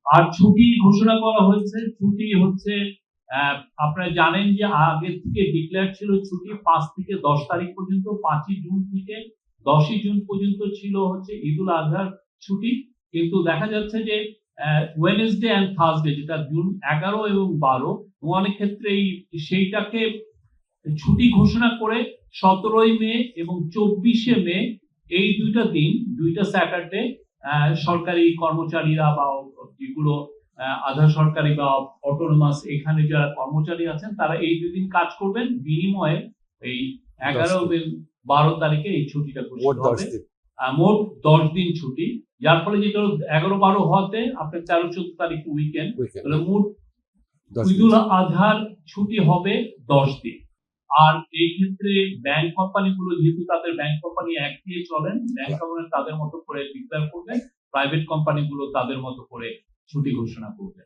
আর ছুটি ঘোষণা করা হয়েছে। ছুটি হচ্ছে আপনারা জানেন যে আগে থেকে ডিক্লেয়ার ছিল ছুটি ৫ থেকে ১০ তারিখ পর্যন্ত, ৫ই জুন থেকে ১০ই জুন পর্যন্ত ছিল হচ্ছে ঈদুল আজহার ছুটি। কিন্তু দেখা যাচ্ছে যে ওয়েডনেসডে অ্যান্ড থার্সডে, যেটা জুন ১১ এবং ১২, অনেক ক্ষেত্রেই সেইটাকে ছুটি ঘোষণা করে ১৭ই মে এবং ২৪শে মে এই ২ টা দিন, ২ টা স্যাটারডে সরকারি কর্মচারীরা বা যেগুলো আধা সরকারি বা অটোনমাস এখানে যারা কর্মচারী আছেন তারা এই ২ দিন কাজ করবেন, বিনিময়ে এই ১১ এবং ১২ তারিখে এই ছুটিটা ঘোষিত হবে। মোট ১০ দিন ছুটি, যার ফলে যেটা ১১-১২ হওয়াতে আপনার ১৩-১৪ তারিখ উইকেন্ড, তাহলে মোট ঈদুল আজহার ছুটি হবে ১০ দিন। আর এই ক্ষেত্রে ব্যাংক কোম্পানিগুলো যেহেতু তাদের ব্যাংক কোম্পানি অ্যাক্ট দিয়ে চলেন, ব্যাংক কোম্পানি তাদের মতো করে ডিক্লেয়ার করবে, প্রাইভেট কোম্পানিগুলো তাদের মতো করে ছুটি ঘোষণা করবে।